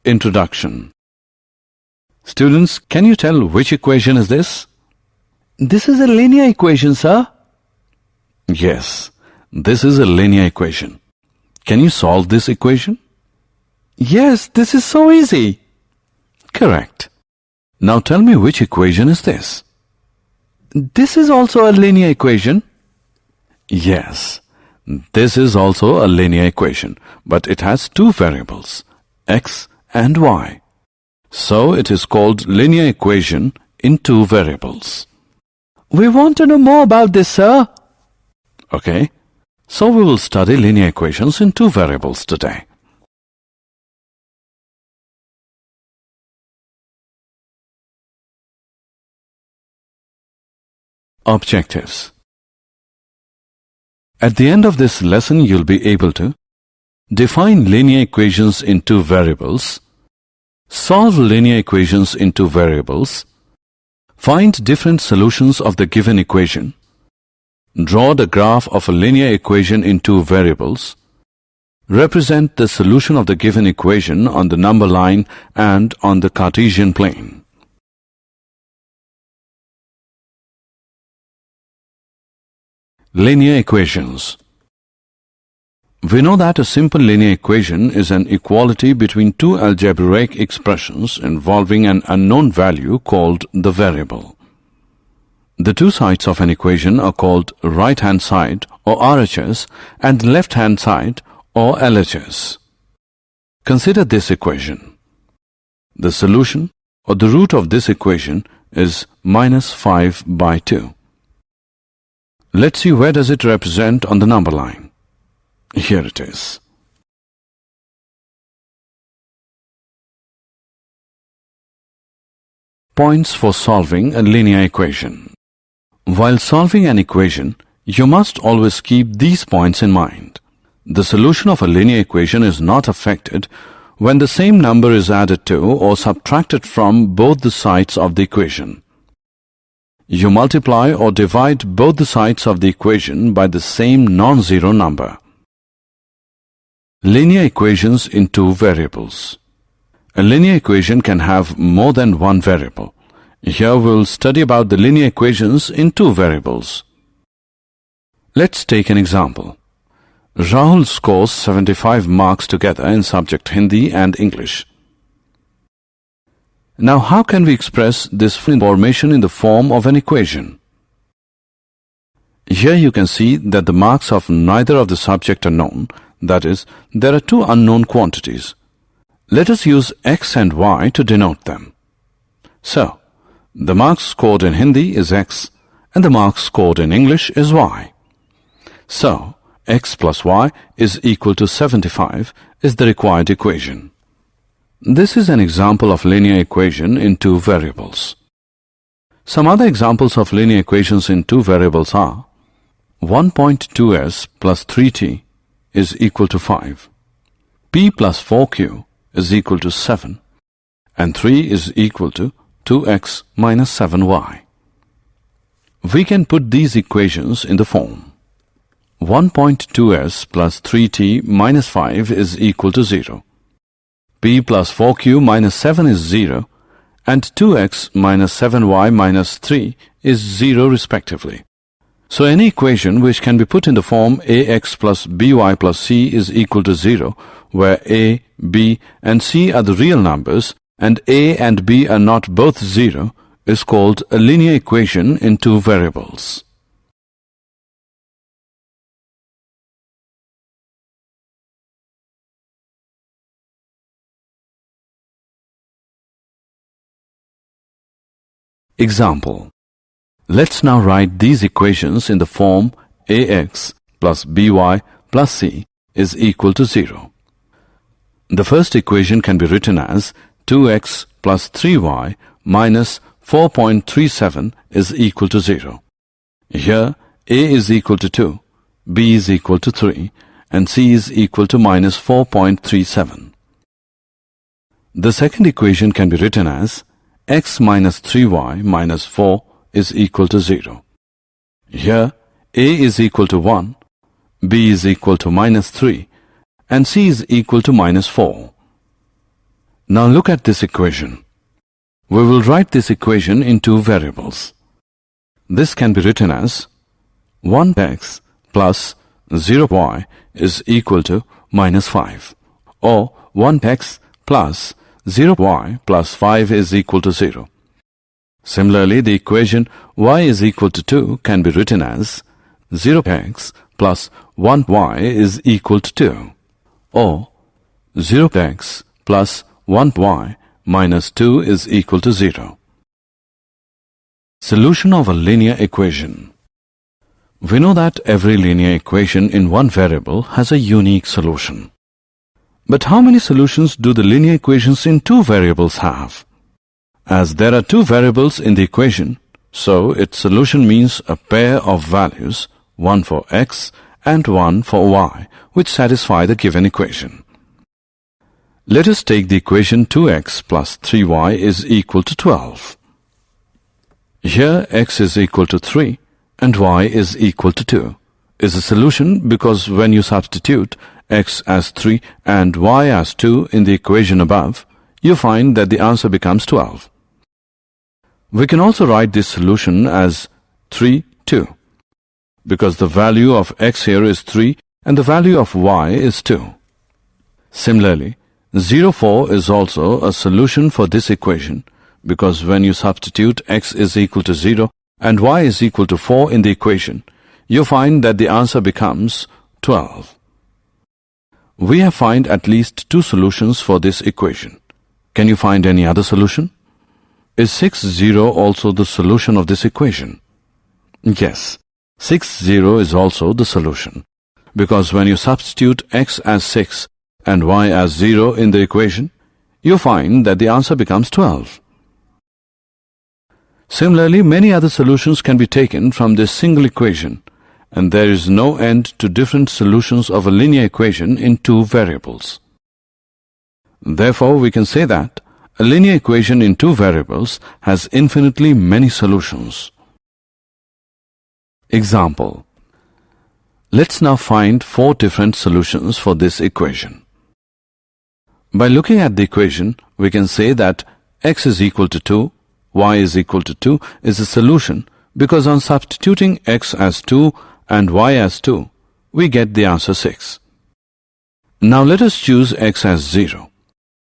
Introduction. Students, can you tell which equation is this? This is a linear equation, sir. Yes, this is a linear equation. Can you solve this equation? Yes, this is so easy. Correct. Now tell me which equation is this? This is also a linear equation. Yes, this is also a linear equation, but it has two variables, x and y. So it is called linear equation in two variables. We want to know more about this, sir. Okay, so we will study linear equations in two variables today. Objectives. At the end of this lesson, you'll be able to define linear equations in two variables, solve linear equations in two variables, find different solutions of the given equation, draw the graph of a linear equation in two variables, represent the solution of the given equation on the number line and on the Cartesian plane. Linear equations. We know that a simple linear equation is an equality between two algebraic expressions involving an unknown value called the variable. The two sides of an equation are called right-hand side or RHS and left-hand side or LHS. Consider this equation. The solution or the root of this equation is -5/2. Let's see where does it represent on the number line. Here it is. Points for solving a linear equation. While solving an equation, you must always keep these points in mind. The solution of a linear equation is not affected when the same number is added to or subtracted from both the sides of the equation. You multiply or divide both the sides of the equation by the same non-zero number. Linear equations in two variables. A linear equation can have more than one variable. Here we will study about the linear equations in two variables. Let's take an example. Rahul scores 75 marks together in subject Hindi and English. Now, how can we express this information in the form of an equation? Here you can see that the marks of neither of the subject are known. That is, there are two unknown quantities. Let us use x and y to denote them. So, the marks scored in Hindi is x and the marks scored in English is y. So, x plus y is equal to 75 is the required equation. This is an example of linear equation in two variables. Some other examples of linear equations in two variables are 1.2s plus 3t is equal to 5, p plus 4q is equal to 7, and 3 is equal to 2x minus 7y. We can put these equations in the form 1.2s plus 3t minus 5 is equal to 0. P plus 4q minus 7 is 0 and 2x minus 7y minus 3 is 0 respectively. So any equation which can be put in the form ax plus by plus c is equal to 0, where a, b and c are the real numbers and a and b are not both 0, is called a linear equation in two variables. Example. Let's now write these equations in the form ax plus by plus c is equal to 0. The first equation can be written as 2x plus 3y minus 4.37 is equal to 0. Here a is equal to 2, b is equal to 3 and c is equal to minus 4.37. The second equation can be written as x minus 3y minus 4 is equal to 0. Here, a is equal to 1, b is equal to minus 3, and c is equal to minus 4. Now look at this equation. We will write this equation in two variables. This can be written as 1x plus 0y is equal to minus 5, or 1x plus 0y plus 5 is equal to 0. Similarly, the equation y is equal to 2 can be written as 0x plus 1y is equal to 2, or 0x plus 1y minus 2 is equal to 0. Solution of a linear equation. We know that every linear equation in one variable has a unique solution. But how many solutions do the linear equations in two variables have? As there are two variables in the equation, so its solution means a pair of values, one for x and one for y, which satisfy the given equation. Let us take the equation 2x plus 3y is equal to 12. Here x is equal to 3 and y is equal to 2 is a solution because when you substitute x as 3 and y as 2 in the equation above, you find that the answer becomes 12. We can also write this solution as 3, 2, because the value of x here is 3 and the value of y is 2. Similarly, 0, 4 is also a solution for this equation because when you substitute x is equal to 0 and y is equal to 4 in the equation, you find that the answer becomes 12. We have found at least two solutions for this equation. Can you find any other solution? Is 6, 0 also the solution of this equation? Yes, 6, 0 is also the solution because when you substitute x as 6 and y as 0 in the equation, you find that the answer becomes 12. Similarly, many other solutions can be taken from this single equation, and there is no end to different solutions of a linear equation in two variables. Therefore, we can say that a linear equation in two variables has infinitely many solutions. Example. Let's now find four different solutions for this equation. By looking at the equation, we can say that x is equal to 2, y is equal to 2 is a solution because on substituting x as 2 and y as 2, we get the answer 6. Now let us choose x as 0.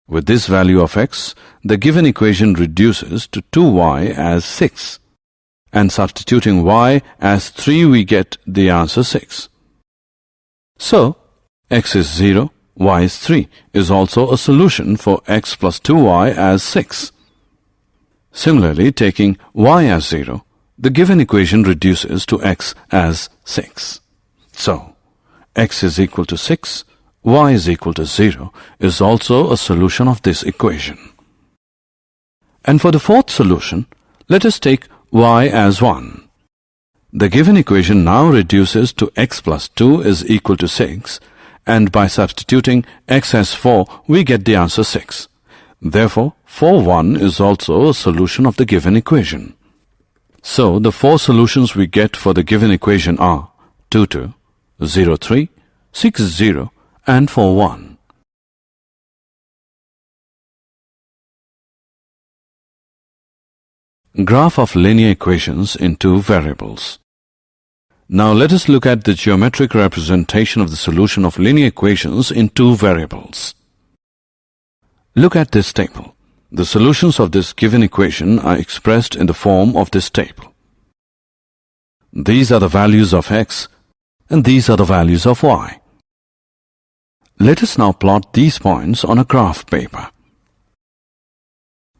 With this value of x, the given equation reduces to 2y as 6. And substituting y as 3, we get the answer 6. So, x is 0, y is 3 is also a solution for x plus 2y as 6. Similarly, taking y as 0, the given equation reduces to x as 6. So, x is equal to 6, y is equal to 0 is also a solution of this equation. And for the fourth solution, let us take y as 1. The given equation now reduces to x plus 2 is equal to 6, and by substituting x as 4, we get the answer 6. Therefore, 4, 1 is also a solution of the given equation. So, the four solutions we get for the given equation are 2, 2, 0, 3, 6, 0, and 4, 1. Graph of linear equations in two variables. Now let us look at the geometric representation of the solution of linear equations in two variables. Look at this table. The solutions of this given equation are expressed in the form of this table. These are the values of x and these are the values of y. Let us now plot these points on a graph paper.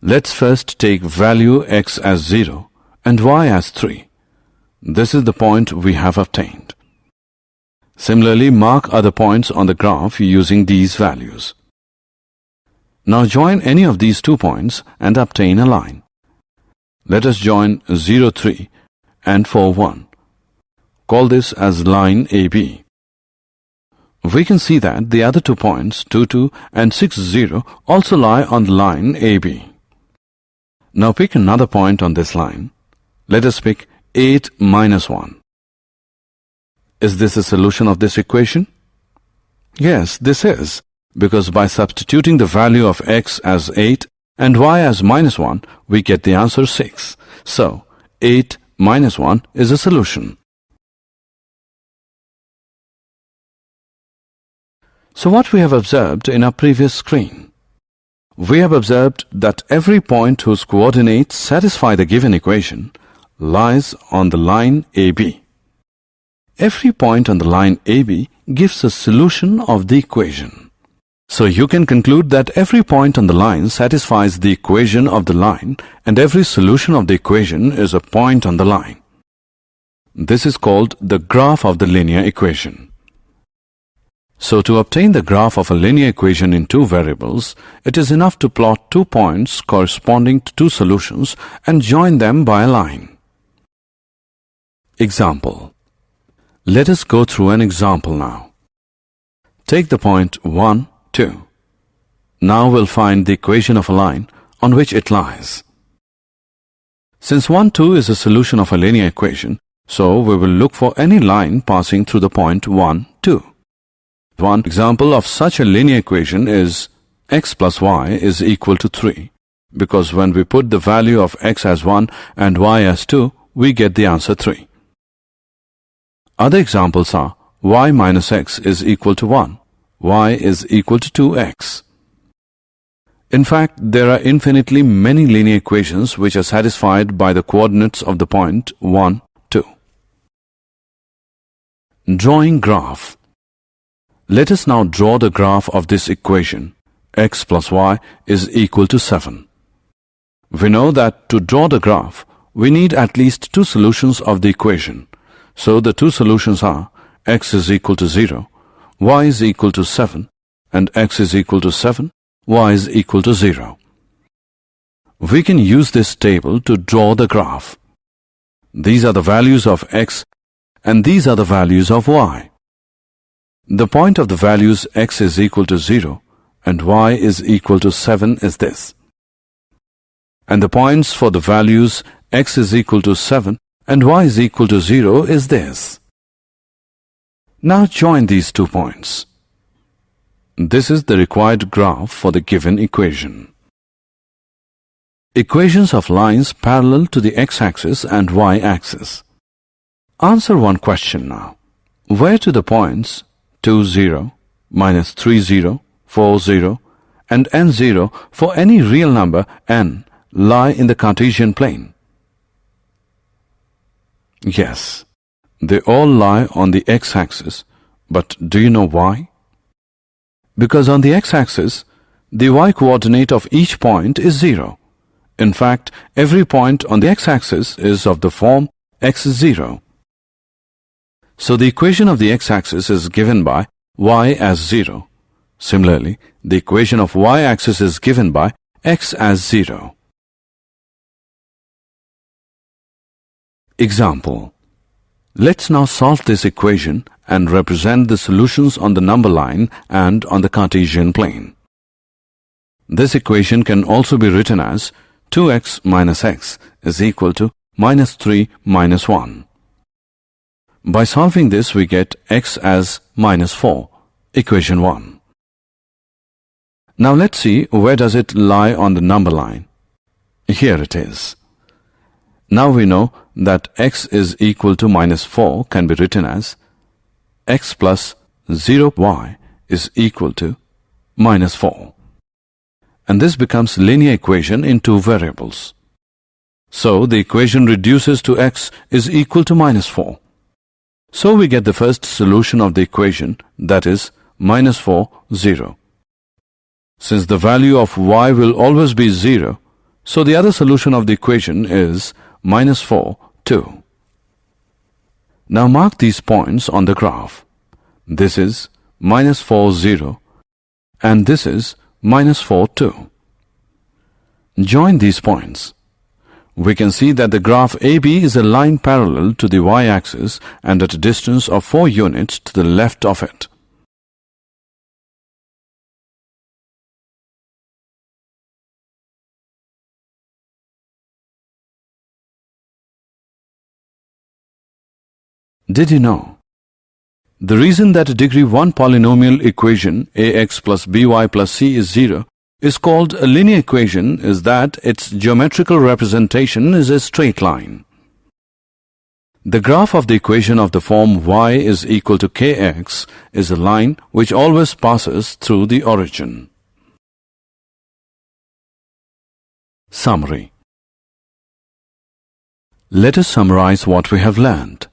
Let's first take value x as 0 and y as 3. This is the point we have obtained. Similarly, mark other points on the graph using these values. Now join any of these 2 points and obtain a line. Let us join 0, 3 and 4, 1. Call this as line AB. We can see that the other 2 points, 2, 2 and 6, 0, also lie on the line AB. Now pick another point on this line. Let us pick 8 minus 1. Is this a solution of this equation? Yes, this is, because by substituting the value of x as 8 and y as -1, we get the answer 6. So, 8 minus 1 is a solution. So what we have observed in our previous screen? We have observed that every point whose coordinates satisfy the given equation lies on the line AB. Every point on the line AB gives a solution of the equation. So you can conclude that every point on the line satisfies the equation of the line, and every solution of the equation is a point on the line. This is called the graph of the linear equation. So to obtain the graph of a linear equation in two variables, it is enough to plot 2 points corresponding to 2 solutions and join them by a line. Example. Let us go through an example now. Take the point 1, 2. Now we'll find the equation of a line on which it lies. Since 1, 2 is a solution of a linear equation, so we will look for any line passing through the point 1, 2. One example of such a linear equation is x plus y is equal to 3, because when we put the value of x as 1 and y as 2, we get the answer 3. Other examples are y minus x is equal to 1, y is equal to 2x. In fact, there are infinitely many linear equations which are satisfied by the coordinates of the point 1, 2. Drawing graph. Let us now draw the graph of this equation, x plus y is equal to 7. We know that to draw the graph, we need at least 2 solutions of the equation. So the 2 solutions are x is equal to 0, y is equal to 7, and x is equal to 7, y is equal to 0. We can use this table to draw the graph. These are the values of x and these are the values of y. The point of the values x is equal to 0 and y is equal to 7 is this. And the points for the values x is equal to 7 and y is equal to 0 is this. Now join these 2 points. This is the required graph for the given equation. Equations of lines parallel to the x-axis and y-axis. Answer one question now. Where do the points 2, 0, minus 3, 0, 4, 0, and n 0 for any real number n lie in the Cartesian plane? Yes, they all lie on the x-axis, but do you know why? Because on the x-axis, the y-coordinate of each point is 0. In fact, every point on the x-axis is of the form x is 0. So the equation of the x-axis is given by y as 0. Similarly, the equation of y-axis is given by x as 0. Example. Let's now solve this equation and represent the solutions on the number line and on the Cartesian plane. This equation can also be written as 2x minus x is equal to minus 3 minus 1. By solving this, we get x as minus 4, equation 1. Now let's see where does it lie on the number line. Here it is. Now we know that x is equal to minus 4 can be written as x plus 0y is equal to minus 4. And this becomes linear equation in 2 variables. So the equation reduces to x is equal to minus 4. So we get the first solution of the equation, that is minus 4, 0. Since the value of y will always be 0, so the other solution of the equation is minus 4, 2. Now mark these points on the graph. This is minus 4, 0, and this is minus 4, 2. Join these points. We can see that the graph AB is a line parallel to the y-axis and at a distance of 4 units to the left of it. Did you know The reason that a degree 1 polynomial equation ax plus by plus c is 0 is called a linear equation is that its geometrical representation is a straight line. The graph of the equation of the form y is equal to kx is a line which always passes through the origin. Summary. Let us summarize what we have learned.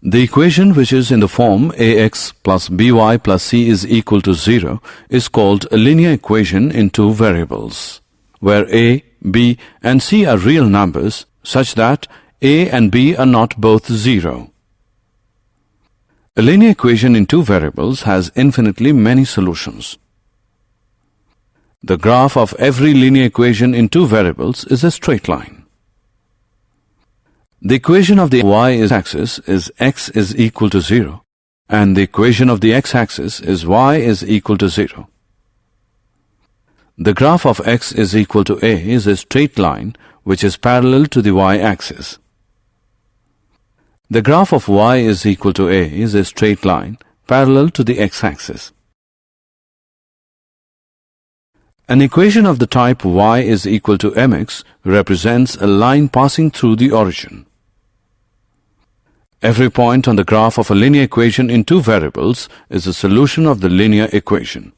The equation which is in the form ax plus by plus c is equal to 0 is called a linear equation in two variables, where a, b and c are real numbers such that a and b are not both 0. A linear equation in two variables has infinitely many solutions. The graph of every linear equation in two variables is a straight line. The equation of the y-axis is x is equal to 0, and the equation of the x-axis is y is equal to 0. The graph of x is equal to a is a straight line which is parallel to the y-axis. The graph of y is equal to a is a straight line parallel to the x-axis. An equation of the type y is equal to mx represents a line passing through the origin. Every point on the graph of a linear equation in two variables is a solution of the linear equation.